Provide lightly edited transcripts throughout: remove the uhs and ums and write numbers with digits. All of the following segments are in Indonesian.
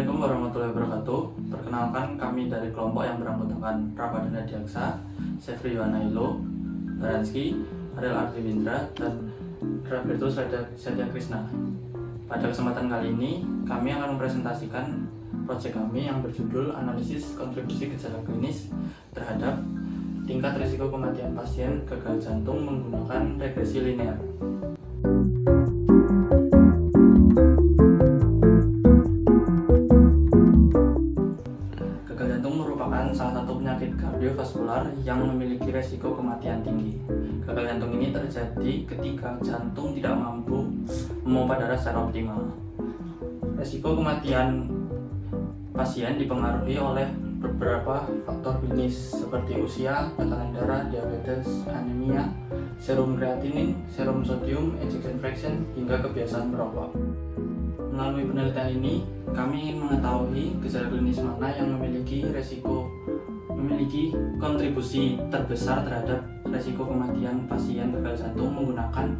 Assalamualaikum warahmatullahi wabarakatuh. Perkenalkan, kami dari kelompok yang beranggotakan Ramadana Diaksa, Sefri Yohanailo, Baranski, Ariel Ardiwindra, dan Roberto Satya Krishna. Pada kesempatan kali ini, kami akan mempresentasikan proyek kami yang berjudul Analisis Kontribusi Gejala Klinis terhadap tingkat risiko kematian pasien gagal jantung menggunakan regresi linear. Gagal jantung merupakan salah satu penyakit kardiovaskular yang memiliki resiko kematian tinggi. Gagal jantung ini terjadi ketika jantung tidak mampu memompa darah secara optimal. Resiko kematian pasien dipengaruhi oleh beberapa faktor klinis seperti usia, tekanan darah, diabetes, anemia, serum kreatinin, serum sodium, ejection fraction, hingga kebiasaan merokok. Melalui penelitian ini, kami ingin mengetahui gejala klinis mana yang memiliki kontribusi terbesar terhadap resiko kematian pasien gagal jantung menggunakan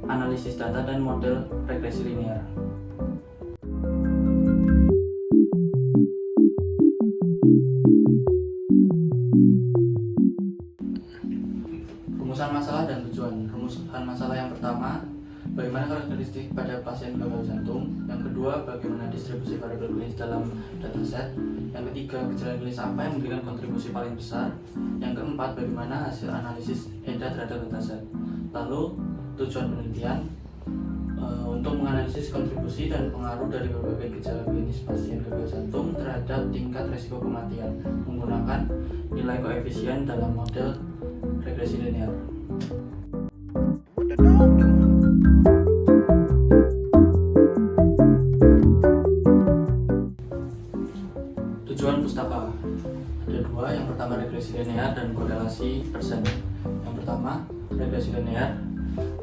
analisis data dan model regresi linear. Rumusan masalah dan tujuan. Rumusan masalah yang pertama, bagaimana karakteristik pada pasien gagal jantung. Yang kedua, bagaimana distribusi variabel klinis dalam dataset. Yang ketiga, gejala klinis apa yang memberikan kontribusi paling besar. Yang keempat, bagaimana hasil analisis EDA terhadap dataset. Lalu, tujuan penelitian untuk menganalisis kontribusi dan pengaruh dari berbagai gejala klinis pasien gagal jantung terhadap tingkat risiko kematian menggunakan nilai koefisien dalam model regresi linear. Tujuan pustaka ada dua, yang pertama regresi linear dan korelasi persen. Yang pertama, regresi linear,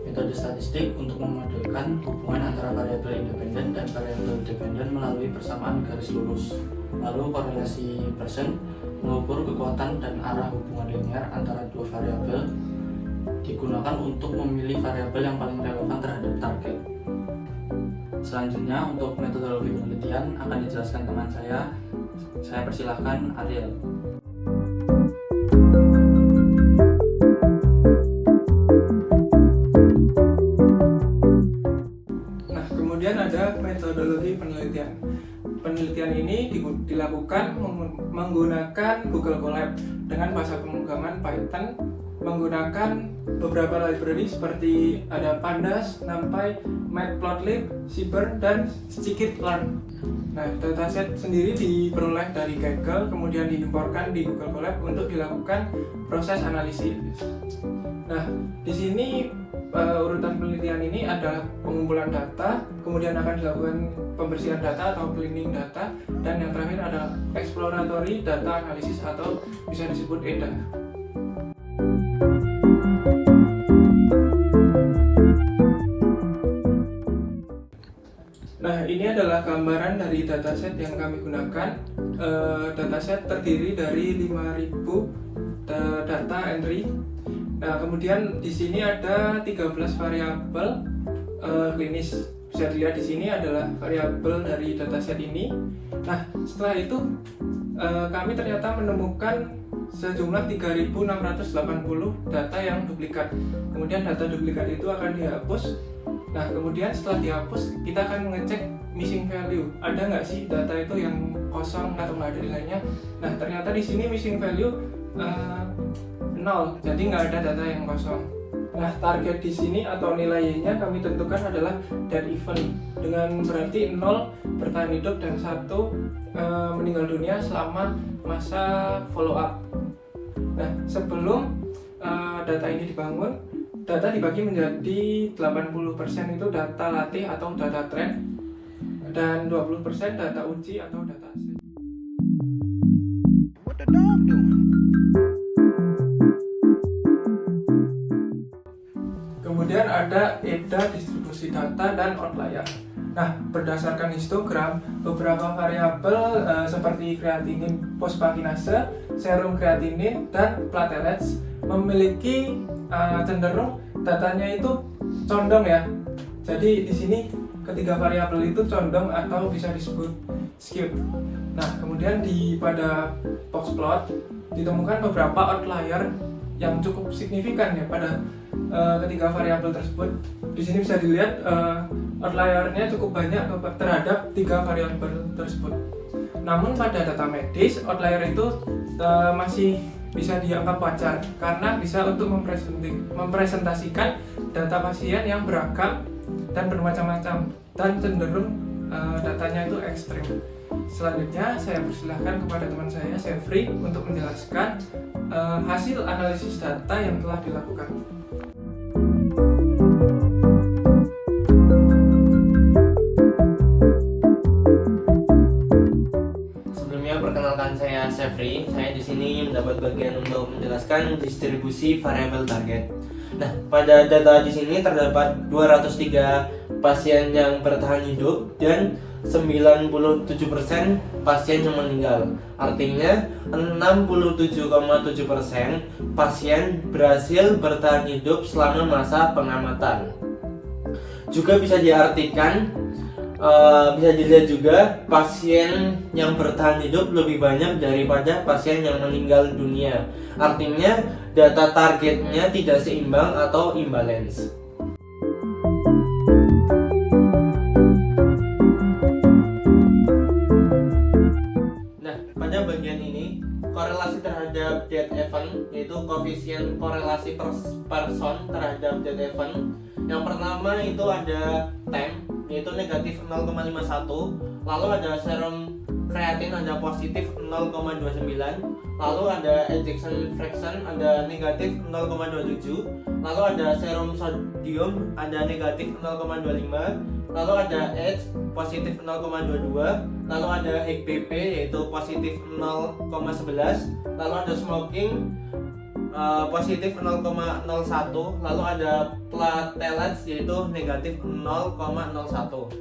metode statistik untuk memodelkan hubungan antara variabel independen dan variabel dependen melalui persamaan garis lurus. Lalu korelasi persen mengukur kekuatan dan arah hubungan linear antara dua variabel, digunakan untuk memilih variabel yang paling relevan terhadap target. Selanjutnya, untuk metodologi penelitian akan dijelaskan teman saya. Saya persilahkan Ariel. Nah, kemudian ada metodologi penelitian. Penelitian ini dilakukan menggunakan Google Colab dengan bahasa pemrograman Python, menggunakan beberapa library seperti ada Pandas, NumPy, Matplotlib, Seaborn, dan scikit-learn. Nah, dataset sendiri diperoleh dari Kaggle, kemudian diimporkan di Google Colab untuk dilakukan proses analisis. Nah, di sini urutan penelitian ini adalah pengumpulan data, kemudian akan dilakukan pembersihan data atau cleaning data, dan yang terakhir adalah exploratory data analysis atau bisa disebut EDA. Nah, ini adalah gambaran dari dataset yang kami gunakan. Dataset terdiri dari 5.000 data entry. Nah, kemudian di sini ada 13 variabel klinis. Bisa dilihat di sini adalah variabel dari dataset ini. Nah, setelah itu kami ternyata menemukan sejumlah 3.680 data yang duplikat. Kemudian data duplikat itu akan dihapus. Nah, kemudian setelah dihapus, kita akan mengecek missing value. Ada nggak sih data itu yang kosong atau nggak ada nilainya? Nah, ternyata di sini missing value 0, jadi nggak ada data yang kosong. Nah, target di sini atau nilai Y-nya kami tentukan adalah dead event dengan berarti 0 bertahan hidup dan 1 meninggal dunia selama masa follow up. Nah, sebelum data ini dibangun, data dibagi menjadi 80% itu data latih atau data trend, dan 20% data uji atau data set. Kemudian ada EDA distribusi data dan outlier. Nah, berdasarkan histogram, beberapa variabel seperti kreatinin fosfakinase, serum kreatinin, dan platelets memiliki cenderung datanya itu condong ya. Jadi di sini ketiga variabel itu condong atau bisa disebut skewed. Nah, kemudian pada box plot ditemukan beberapa outlier yang cukup signifikan ya pada ketiga variabel tersebut. Di sini bisa dilihat outliernya cukup banyak terhadap tiga variabel tersebut. Namun pada data medis, outlier itu masih bisa dianggap wajar karena bisa untuk mempresentasikan data pasien yang beragam dan bermacam-macam dan cenderung datanya itu ekstrim. Selanjutnya saya persilahkan kepada teman saya, Sevri, untuk menjelaskan hasil analisis data yang telah dilakukan. Sebelumnya perkenalkan, saya Sevri. Saya di sini mendapat bagian untuk menjelaskan distribusi variabel target. Nah, pada data di sini terdapat 203 pasien yang bertahan hidup dan 97% pasien yang meninggal. Artinya 67,7% pasien berhasil bertahan hidup selama masa pengamatan. Juga bisa diartikan, bisa dilihat juga pasien yang bertahan hidup lebih banyak daripada pasien yang meninggal dunia. Artinya data targetnya tidak seimbang atau imbalance. Nah, pada bagian ini korelasi terhadap death event, yaitu koefisien korelasi person terhadap death event. Yang pertama itu ada time, yaitu negatif 0,51, lalu ada serum kreatin ada positif 0,29, lalu ada ejection fraction ada negatif 0,27, lalu ada serum sodium ada negatif 0,25, lalu ada H positif 0,22, lalu ada HBP yaitu positif 0,11, lalu ada smoking positif 0,01, lalu ada platelets yaitu negatif 0,01.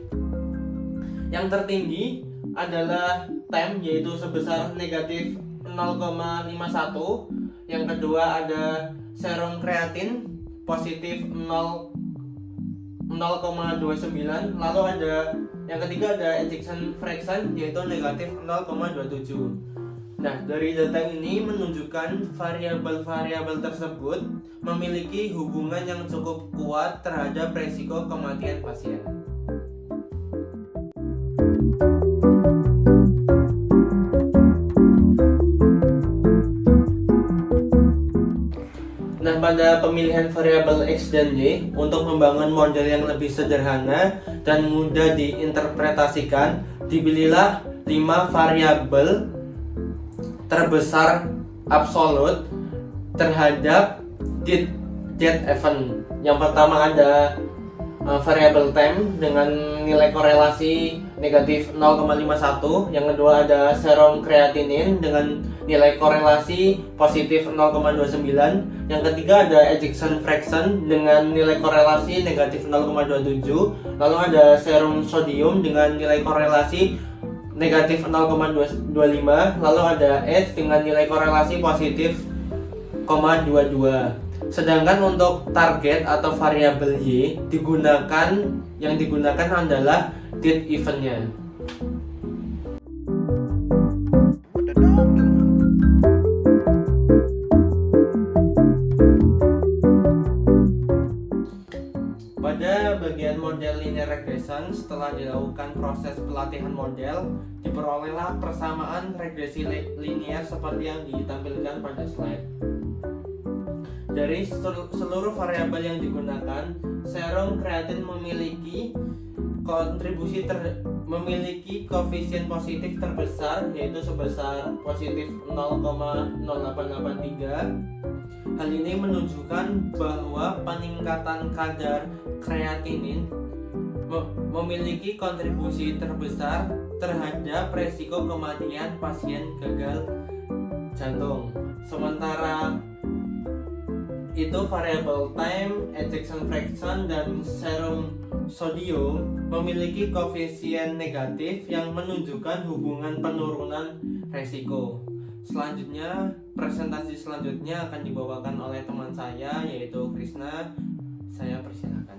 Yang tertinggi adalah time yaitu sebesar negatif 0,51. Yang kedua ada serum kreatin positif 0,29, lalu ada yang ketiga ada ejection fraction yaitu negatif 0,27. Nah, dari data ini menunjukkan variabel-variabel tersebut memiliki hubungan yang cukup kuat terhadap resiko kematian pasien. Nah, pada pemilihan variabel X dan Y untuk membangun model yang lebih sederhana dan mudah diinterpretasikan, dipilihlah 5 variabel terbesar absolut terhadap death event. Yang pertama ada variabel time dengan nilai korelasi negatif 0,51. Yang kedua ada serum kreatinin dengan nilai korelasi positif 0,29. Yang ketiga ada ejection fraction dengan nilai korelasi negatif 0,27. Lalu ada serum sodium dengan nilai korelasi negatif 0,25, lalu ada H dengan nilai korelasi positif 0,22. Sedangkan untuk target atau variabel Y yang digunakan adalah death event-nya. Pada bagian model linear regression, setelah dilakukan proses pelatihan model, diperolehlah persamaan regresi linear seperti yang ditampilkan pada slide. Dari seluruh variabel yang digunakan, serum kreatin memiliki koefisien positif terbesar, yaitu sebesar positif 0,0883. Hal ini menunjukkan bahwa peningkatan kadar kreatinin memiliki kontribusi terbesar terhadap resiko kematian pasien gagal jantung. Sementara itu variabel time, ejection fraction, dan serum sodium memiliki koefisien negatif yang menunjukkan hubungan penurunan resiko. Selanjutnya, presentasi selanjutnya akan dibawakan oleh teman saya yaitu Krishna. Saya persilakan.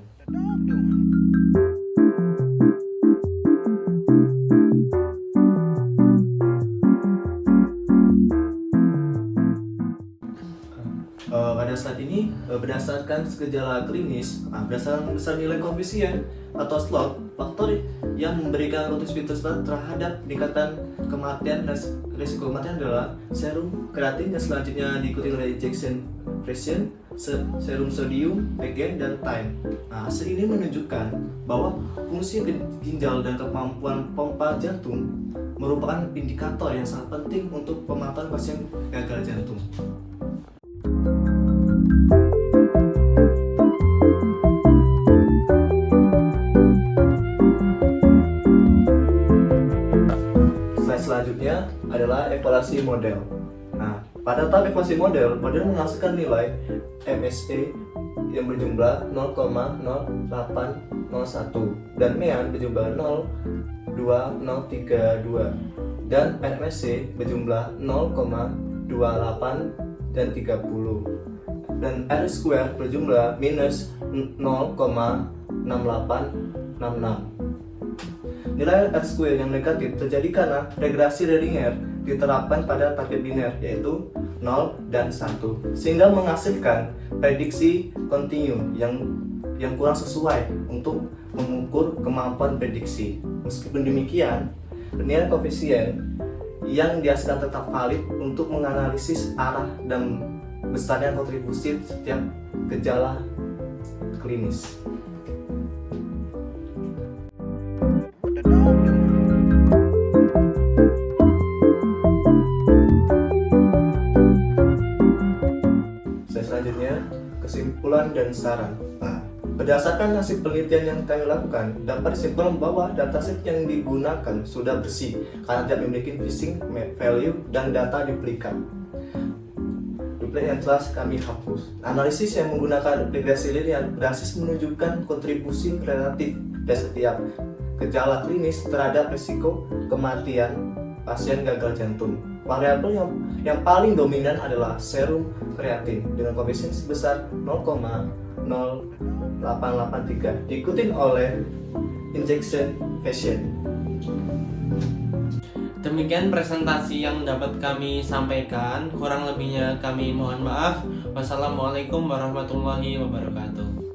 berdasarkan gejala klinis, berdasarkan besar nilai koefisien atau slot, faktor yang memberikan kontribusi terhadap peningkatan kematian resiko kematian adalah serum kreatin yang selanjutnya diikuti oleh ejection fraction, serum sodium, again, dan time. Hasil ini menunjukkan bahwa fungsi ginjal dan kemampuan pompa jantung merupakan indikator yang sangat penting untuk pemantauan pasien gagal jantung. Slide selanjutnya adalah evaluasi model. Pada tahap evaluasi model menghasilkan nilai MSE yang berjumlah 0,0801 dan MEAN berjumlah 0,2032 dan MSC berjumlah 0,28 dan 30 dan R square berjumlah minus 0,6866. Nilai R square yang negatif terjadi karena regresi linear diterapkan pada target biner yaitu 0 dan 1 sehingga menghasilkan prediksi kontinu yang kurang sesuai untuk mengukur kemampuan prediksi. Meskipun demikian, penilaian koefisien yang dihasilkan tetap valid untuk menganalisis arah dan besarnya kontribusi setiap gejala klinis. Selanjutnya, kesimpulan dan saran. Berdasarkan hasil penelitian yang kami lakukan, dapat disimpulkan bahwa dataset yang digunakan sudah bersih karena tidak memiliki phishing value dan data duplikat. Duplik yang telah kami hapus. Analisis yang menggunakan regresi linear berhasil menunjukkan kontribusi relatif dari setiap gejala klinis terhadap risiko kematian pasien gagal jantung. Variabel yang paling dominan adalah serum kreatin dengan koefisien sebesar 0,0883 diikuti oleh injection fraction. Demikian presentasi yang dapat kami sampaikan. Kurang lebihnya kami mohon maaf. Wassalamualaikum warahmatullahi wabarakatuh.